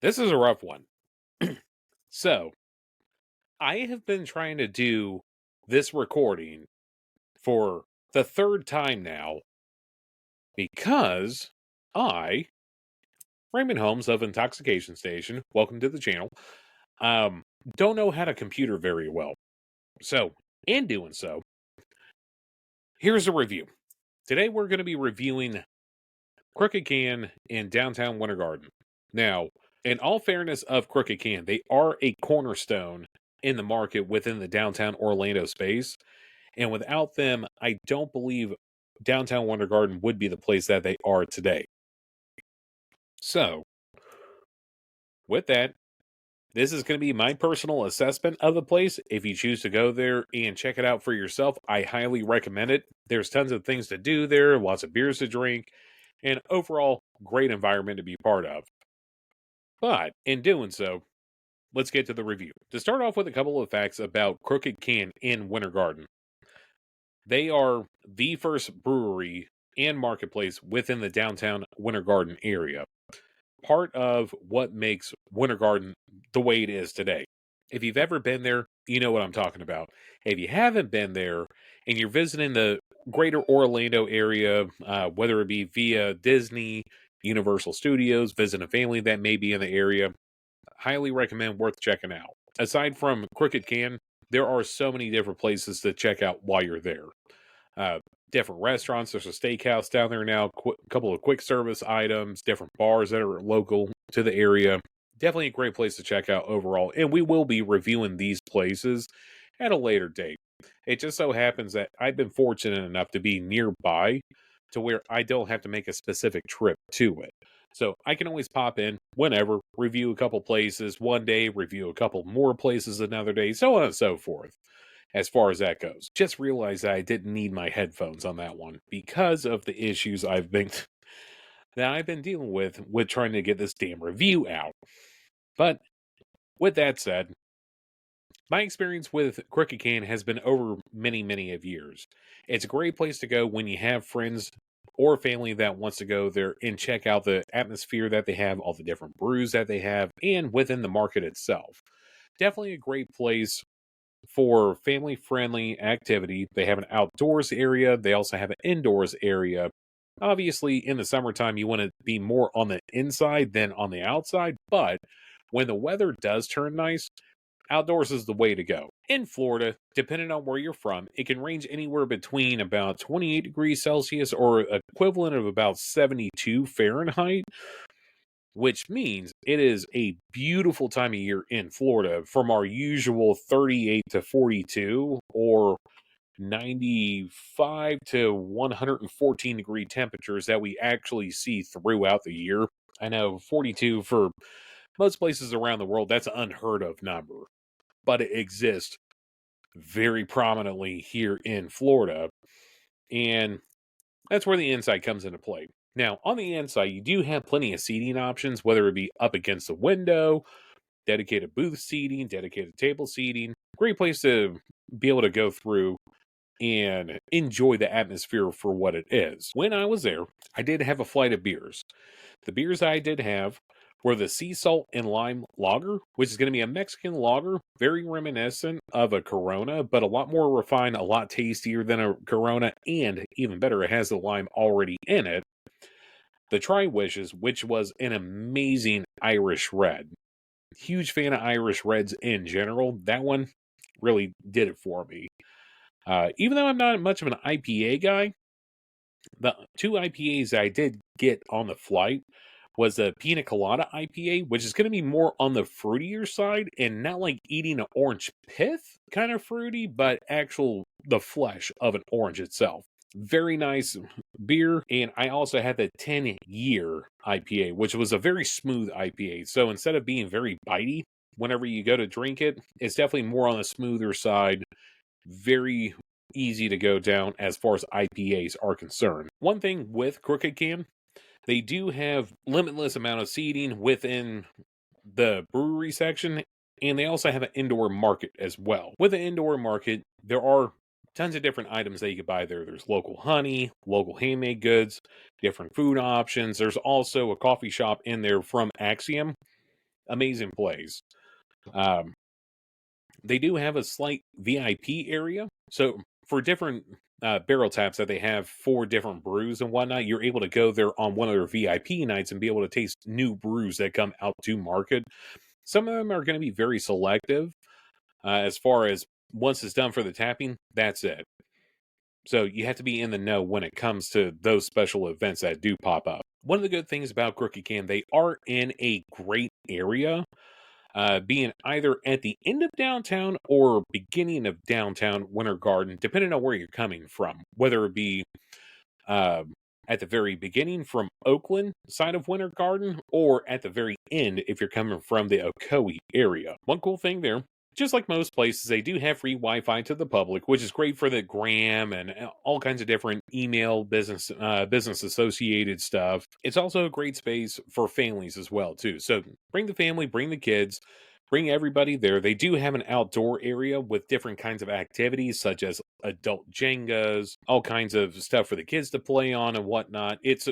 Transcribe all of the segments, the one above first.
This is a rough one. So, I have been trying to do this recording for the third time now because I, Raymond Holmes of Intoxication Station, welcome to the channel, um, don't know how to computer very well. So, in doing so, here's a review. Today we're going to be reviewing Crooked Can in downtown Winter Garden. Now, in all fairness of Crooked Can, they are a cornerstone in the market within the downtown Orlando space. And without them, I don't believe downtown Winter Garden would be the place that they are today. So, with that, this is going to be my personal assessment of the place. If you choose to go there and check it out for yourself, I highly recommend it. There's tons of things to do there, lots of beers to drink, and overall, great environment to be part of. But in doing so, let's get to the review. To start off with a couple of facts about Crooked Can in Winter Garden. They are the first brewery and marketplace within the downtown Winter Garden area. Part of what makes Winter Garden the way it is today. If you've ever been there, you know what I'm talking about. If you haven't been there and you're visiting the greater Orlando area, whether it be via Disney, Universal Studios, visit a family that may be in the area, highly recommend, worth checking out. Aside from Crooked Can, there are so many different places to check out while you're there. Uh, Different restaurants. There's a steakhouse down there now, a couple of quick service items, different bars that are local to the area. Definitely a great place to check out overall. And we will be reviewing these places at a later date. It just so happens that I've been fortunate enough to be nearby to where I don't have to make a specific trip to it. So I can always pop in whenever, review a couple places one day, review a couple more places another day, so on and so forth as far as that goes. Just realized that I didn't need my headphones on that one because of the issues that I've been dealing with trying to get this damn review out. But with that said, my experience with Crooked Can has been over many, many of years. It's a great place to go when you have friends or family that wants to go there and check out the atmosphere that they have, all the different brews that they have, and within the market itself. Definitely a great place for family friendly activity. They have an outdoors area, they also have an indoors area. Obviously, in the summertime, you want to be more on the inside than on the outside, but when the weather does turn nice, outdoors is the way to go. In Florida, depending on where you're from, it can range anywhere between about 28 degrees Celsius or equivalent of about 72 Fahrenheit, which means it is a beautiful time of year in Florida from our usual 38 to 42 or 95 to 114 degree temperatures that we actually see throughout the year. I know 42 for most places around the world, that's an unheard of number, but it exists very prominently here in Florida. And that's where the inside comes into play. Now, on the inside, you do have plenty of seating options, whether it be up against the window, dedicated booth seating, dedicated table seating. Great place to be able to go through and enjoy the atmosphere for what it is. When I was there, I did have a flight of beers. The beers I did have were the sea salt and lime lager, which is going to be a Mexican lager, very reminiscent of a Corona, but a lot more refined, a lot tastier than a Corona, and even better, it has the lime already in it. The Try Wishes, which was an amazing Irish red. Huge fan of Irish reds in general. That one really did it for me. Even though I'm not much of an IPA guy, the two IPAs I did get on the flight was a Pina Colada IPA, which is going to be more on the fruitier side and not like eating an orange pith kind of fruity, but the flesh of an orange itself. Very nice beer. And I also had the 10-year IPA, which was a very smooth IPA. So instead of being very bitey whenever you go to drink it, it's definitely more on the smoother side. Very easy to go down as far as IPAs are concerned. One thing with Crooked Can, they do have limitless amount of seating within the brewery section, and they also have an indoor market as well. With the indoor market, there are tons of different items that you can buy there. There's local honey, local handmade goods, different food options. There's also a coffee shop in there from Axiom, amazing place. Um, they do have a slight VIP area. So for different barrel taps that they have for different brews and whatnot, you're able to go there on one of their VIP nights and be able to taste new brews that come out to market. Some of them are going to be very selective as far as once it's done for the tapping, that's it. So you have to be in the know when it comes to those special events that do pop up. One of the good things about Crooked Can, they are in a great area, being either at the end of downtown or beginning of downtown Winter Garden, depending on where you're coming from. Whether it be uh, at the very beginning from Oakland side of Winter Garden, or at the very end if you're coming from the Ocoee area. One cool thing there, just like most places, they do have free Wi-Fi to the public, which is great for the gram and all kinds of different email business associated stuff. It's also a great space for families as well too. So bring the family, bring the kids, bring everybody there. They do have an outdoor area with different kinds of activities, such as adult Jengas, all kinds of stuff for the kids to play on and whatnot. It's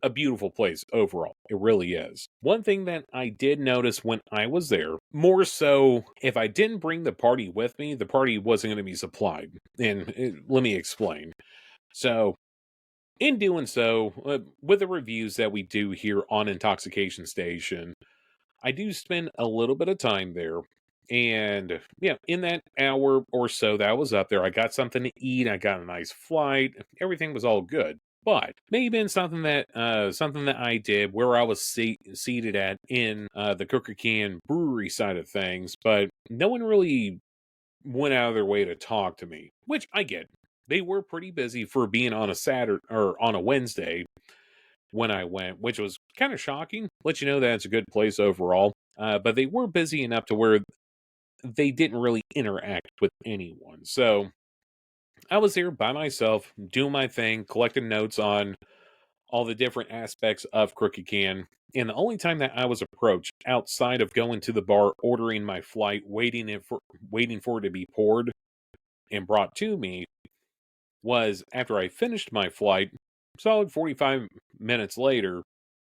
a beautiful place overall. It really is. One thing that I did notice when I was there, more so if I didn't bring the party with me, the party wasn't going to be supplied. And let me explain. So, in doing so, with the reviews that we do here on Intoxication Station, I do spend a little bit of time there. And yeah, in that hour or so that I was up there, I got something to eat. I got a nice flight. Everything was all good. But may have been something that I did where I was seated at in the Cooker Can brewery side of things, but no one really went out of their way to talk to me, which I get. They were pretty busy for being on a Saturday or on a Wednesday when I went, which was kind of shocking. Let you know that it's a good place overall. But they were busy enough to where they didn't really interact with anyone. So I was there by myself, doing my thing, collecting notes on all the different aspects of Crooked Can. And the only time that I was approached outside of going to the bar, ordering my flight, waiting for it to be poured and brought to me, was after I finished my flight, solid 45 minutes later.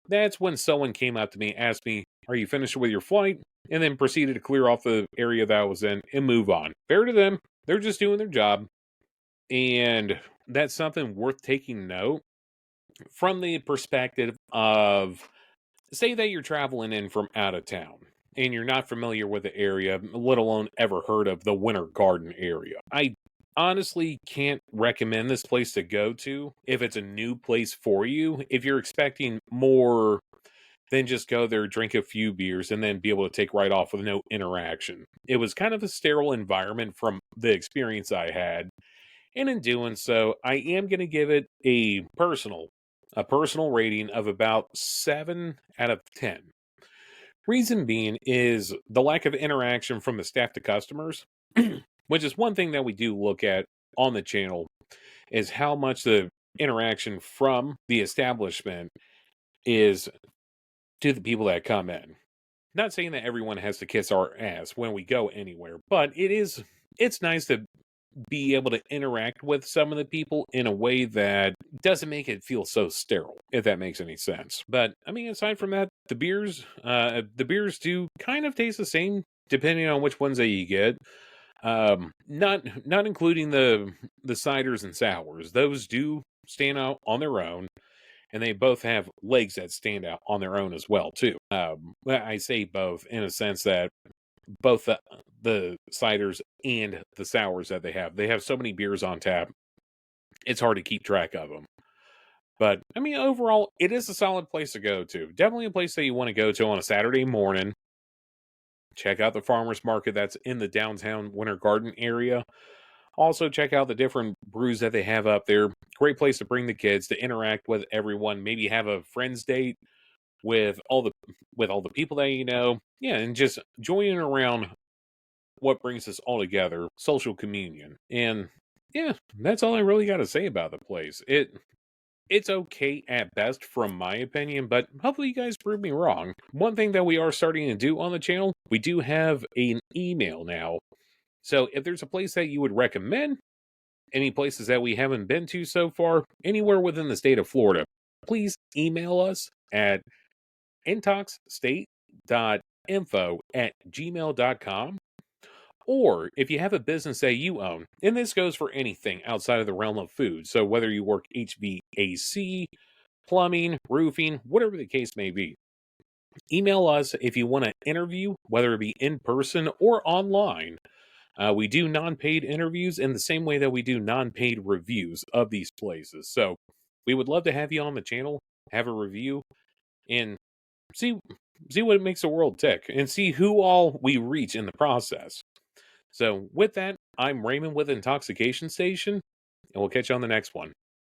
That's when someone came up to me, asked me, "Are you finished with your flight?" And then proceeded to clear off the area that I was in and move on. Fair to them. They're just doing their job. And that's something worth taking note from the perspective of, say that you're traveling in from out of town and you're not familiar with the area, let alone ever heard of the Winter Garden area. I honestly can't recommend this place to go to if it's a new place for you. If you're expecting more than just go there, drink a few beers, and then be able to take right off with no interaction. It was kind of a sterile environment from the experience I had. And in doing so, I am going to give it a personal rating of about 7 out of 10. Reason being is the lack of interaction from the staff to customers, which is one thing that we do look at on the channel, is how much the interaction from the establishment is to the people that come in. Not saying that everyone has to kiss our ass when we go anywhere, but it's nice to be able to interact with some of the people in a way that doesn't make it feel so sterile, if that makes any sense. But I mean, aside from that, the beers do kind of taste the same depending on which ones that you get. Not including the ciders and sours. Those do stand out on their own, and they both have legs that stand out on their own as well too. I say both in a sense that both the ciders and the sours that they have so many beers on tap, it's hard to keep track of them. But I mean, overall, it is a solid place to go to. Definitely a place that you want to go to on a Saturday morning. Check out the farmers market that's in the downtown Winter Garden area. Also, check out the different brews that they have up there. Great place to bring the kids to interact with everyone. Maybe have a friends date with all the people that you know. Yeah, and just joining around what brings us all together, social communion. And yeah, that's all I really got to say about the place. It's okay at best from my opinion, but hopefully you guys prove me wrong. One thing that we are starting to do on the channel, we do have an email now. So if there's a place that you would recommend, any places that we haven't been to so far, anywhere within the state of Florida, please email us at intoxstate.com info@gmail.com. Or if you have a business that you own, and this goes for anything outside of the realm of food, so whether you work HVAC, plumbing, roofing, whatever the case may be, email us if you want to interview, whether it be in person or online. We do non paid interviews in the same way that we do non paid reviews of these places. So we would love to have you on the channel, have a review, and see what makes the world tick and see who all we reach in the process. So with that, I'm Raymond with Intoxication Station, and we'll catch you on the next one.